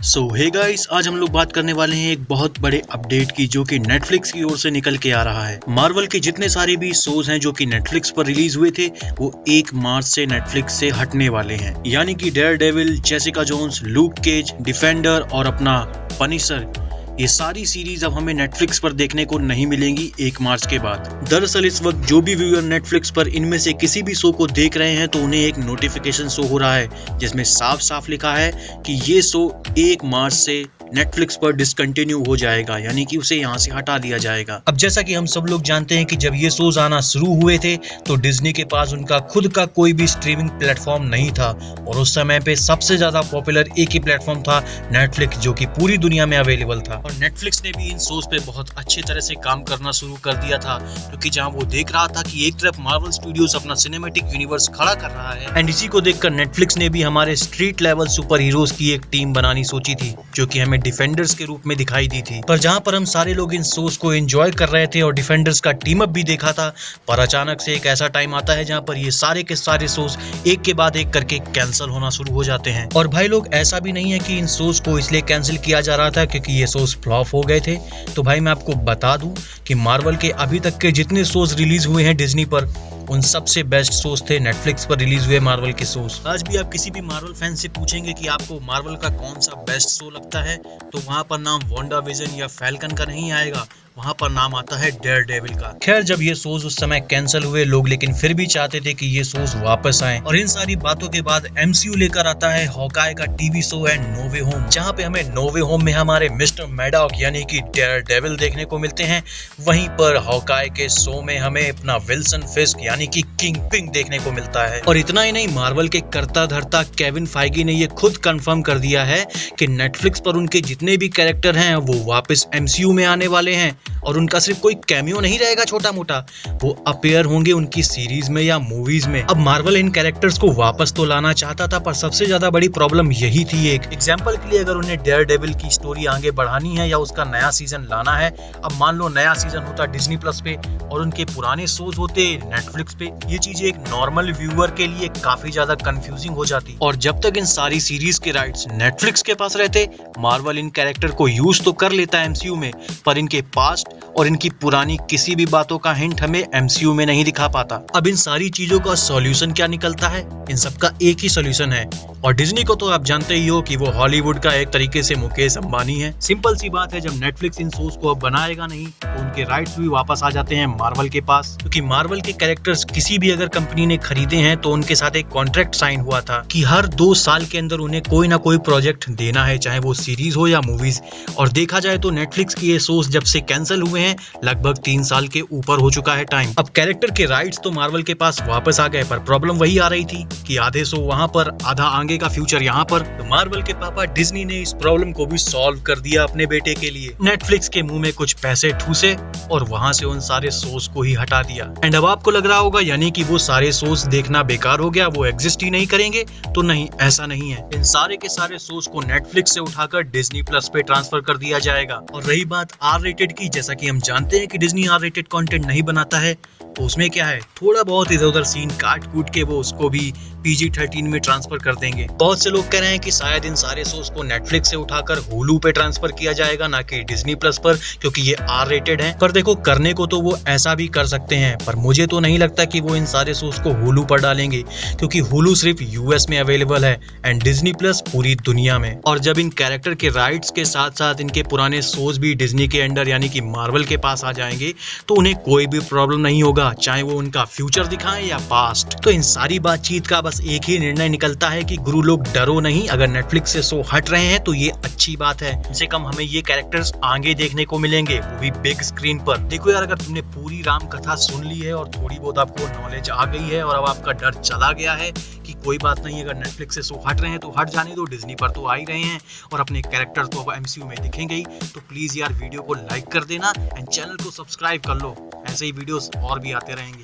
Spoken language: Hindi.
सो हे गाइस, आज हम लोग बात करने वाले हैं एक बहुत बड़े अपडेट की जो कि नेटफ्लिक्स की ओर से निकल के आ रहा है। मार्वल के जितने सारे भी शोज हैं जो कि नेटफ्लिक्स पर रिलीज हुए थे वो 1 मार्च से नेटफ्लिक्स से हटने वाले हैं। यानी कि Daredevil, Jessica Jones, Luke Cage, Defender और अपना पनिशर, ये सारी सीरीज अब हमें नेटफ्लिक्स पर देखने को नहीं मिलेंगी 1 मार्च के बाद। दरअसल इस वक्त जो भी व्यूअर नेटफ्लिक्स पर इनमें से किसी भी शो को देख रहे हैं तो उन्हें एक नोटिफिकेशन शो हो रहा है जिसमें साफ साफ लिखा है कि ये शो 1 मार्च से नेटफ्लिक्स पर डिसकंटिन्यू हो जाएगा, यानी कि उसे यहाँ से हटा दिया जाएगा। अब जैसा कि हम सब लोग जानते हैं कि जब ये शोज आना शुरू हुए थे तो डिज्नी के पास उनका खुद का कोई भी स्ट्रीमिंग प्लेटफॉर्म नहीं था और उस समय पे सबसे ज्यादा पॉपुलर एक ही प्लेटफॉर्म था नेटफ्लिक्स, जो कि पूरी दुनिया में अवेलेबल था। और नेटफ्लिक्स ने भी इन शोज पे बहुत अच्छे तरह से काम करना शुरू कर दिया था, क्योंकि जहाँ वो देख रहा था कि एक तरफ मार्वल स्टूडियोज अपना सिनेमैटिक यूनिवर्स खड़ा कर रहा है एंड इसी को देखकर नेटफ्लिक्स ने भी हमारे स्ट्रीट लेवल सुपर हीरोज की एक टीम बनानी सोची थी जो कि हमें डिफेंडर्स के रूप में दिखाई दी थी। पर जहां पर हम सारे लोग इन शोज को एंजॉय कर रहे थे और डिफेंडर्स का टीम अप भी देखा था, पर अचानक से एक ऐसा टाइम आता है जहां पर ये सारे के सारे शोज एक के बाद एक करके कैंसिल होना शुरू हो जाते हैं। और भाई लोग, ऐसा भी नहीं है कि इन शोज को इसलिए कैंसिल किया जा रहा था क्योंकि ये शोज फ्लॉप हो गए थे। तो भाई मैं आपको बता दूं कि मार्वल के अभी तक के जितने शोज रिलीज हुए हैं डिज्नी पर, उन सबसे बेस्ट शोज थे नेटफ्लिक्स पर रिलीज हुए मार्वल के शोज। आज भी आप किसी भी मार्वल फैन से पूछेंगे कि आपको मार्वल का कौन सा बेस्ट शो लगता है तो वहां पर नाम वांडाविजन या फैल्कन का नहीं आएगा, वहां पर नाम आता है डेयरडेविल का। खैर, जब ये शोज उस समय कैंसिल हुए, लोग लेकिन फिर भी चाहते थे कि ये शोज वापस आए और इन सारी बातों के बाद एमसीयू लेकर आता है हॉकाई का टीवी शो है नो वे होम, जहां पे हमें नो वे होम में हमारे मिस्टर मैडॉक यानी कि डेयरडेविल देखने को मिलते हैं। वहीं पर हॉकाई के शो में हमें अपना विल्सन फिस्क यानी कि किंग पिंग देखने को मिलता है। और इतना ही नहीं, मार्वल के कर्ता धर्ता केविन फाइगी ने ये खुद कंफर्म कर दिया है कि नेटफ्लिक्स पर उनके जितने भी कैरेक्टर हैं वो वापस एमसीयू में आने वाले हैं और उनका सिर्फ कोई कैमियो नहीं रहेगा छोटा मोटा, वो अपेयर होंगे उनकी सीरीज में या मूवीज में। अब मार्वल इन कैरेक्टर्स को वापस तो लाना चाहता था, पर सबसे ज्यादा बड़ी प्रॉब्लम यही थी। एक एग्जांपल के लिए, अगर उन्हें डेयरडेविल की स्टोरी आगे बढ़ानी है या उसका नया सीजन लाना है, अब मान लो नया सीजन होता डिज्नी प्लस पे और उनके पुराने शोज होते नेटफ्लिक्स पे, ये चीजें एक नॉर्मल व्यूअर के लिए काफी ज्यादा कंफ्यूजिंग हो जाती। और जब तक इन सारी सीरीज के राइट्स नेटफ्लिक्स के पास रहते, मार्वल इन कैरेक्टर को यूज तो कर लेता एमसीयू में, पर इनके पास्ट और इनकी पुरानी किसी भी बातों का हिंट हमें एमसीयू में नहीं दिखा पाता। अब इन सारी चीजों का सॉल्यूशन क्या निकलता है? इन सब का एक ही सॉल्यूशन है, और डिज्नी को तो आप जानते ही हो कि वो हॉलीवुड का एक तरीके से मुकेश अंबानी है। सिंपल सी बात है, जब नेटफ्लिक्स इन शोज को अब बनाएगा नहीं तो उनके राइट्स भी वापस आ जाते हैं मार्वल के पास, क्योंकि मार्वल के कैरेक्टर्स किसी भी अगर कंपनी ने खरीदे हैं तो उनके साथ एक कॉन्ट्रैक्ट साइन हुआ था कि हर 2 साल के अंदर उन्हें कोई ना कोई प्रोजेक्ट देना है, चाहे वो सीरीज हो या मूवीज। और देखा जाए तो नेटफ्लिक्स की ये शोज जब से कैंसिल हुए हैं लगभग 3 साल के ऊपर हो चुका है टाइम। अब कैरेक्टर के राइट्स तो मार्वल के पास वापस आ गए, पर प्रॉब्लम वही आ रही थी कि आधे शो वहां पर, आधा आगे का फ्यूचर यहाँ पर। तो मार्वल के पापा डिज्नी ने इस प्रॉब्लम को भी सॉल्व कर दिया अपने बेटे के लिए। नेटफ्लिक्स के मुंह में कुछ पैसे ठूसे और वहां से उन सारे शोज को ही हटा दिया। एंड अब आपको लग रहा होगा यानी कि वो सारे शोज देखना बेकार हो गया, वो एग्जिस्ट ही नहीं करेंगे। तो नहीं, ऐसा नहीं है। इन सारे के सारे शोज को नेटफ्लिक्स से उठाकर डिज्नी प्लस पे ट्रांसफर कर दिया जाएगा। और रही बात आर रेटेड की, जैसा कि हम जानते हैं कि डिज्नी आर रेटेड कंटेंट नहीं बनाता है, तो उसमें क्या है, थोड़ा बहुत इधर उधर सीन काट कूट के वो उसको भी PG-13 में ट्रांसफर कर देंगे। बहुत से लोग कह रहे हैं कि शायद इन सारे शोज को नेटफ्लिक्स से उठाकर हुलू पे ट्रांसफर किया जाएगा, ना कि डिज्नी प्लस पर, क्योंकि ये आर रेटेड है। पर देखो, करने को तो वो ऐसा भी कर सकते हैं, पर मुझे तो नहीं लगता कि वो इन सारे शोज को हुलू पर डालेंगे, क्योंकि हुलू सिर्फ यूएस में अवेलेबल है एंड डिज्नी प्लस पूरी दुनिया में। और जब इन कैरेक्टर के राइट्स के साथ साथ इनके पुराने शोज भी डिज्नी के अंडर यानी कि मार्वल के पास आ जाएंगे तो उन्हें कोई भी प्रॉब्लम नहीं होगा, चाहे वो उनका फ्यूचर दिखाएं या पास्ट। तो इन सारी बातचीत का बस एक ही निर्णय निकलता है कि गुरु लोग डरो नहीं, अगर नेटफ्लिक्स से शो हट रहे हैं तो ये अच्छी बात है, कम से कम हमें ये कैरेक्टर्स आगे देखने को मिलेंगे, वो भी बिग स्क्रीन पर। देखो यार, अगर तुमने पूरी राम कथा सुन ली है और थोड़ी बहुत आपको नॉलेज आ गई है और अब आपका डर चला गया है कि कोई बात नहीं, अगर नेटफ्लिक्स से शो हट रहे हैं तो हट जाने दो, डिज्नी पर तो आ ही रहे हैं और अपने कैरेक्टर्स तो अब एमसीयू में दिखेंगे ही, तो प्लीज यार वीडियो को लाइक कर देना एंड चैनल को सब्सक्राइब कर लो, ऐसे ही वीडियोस और भी आते रहेंगे।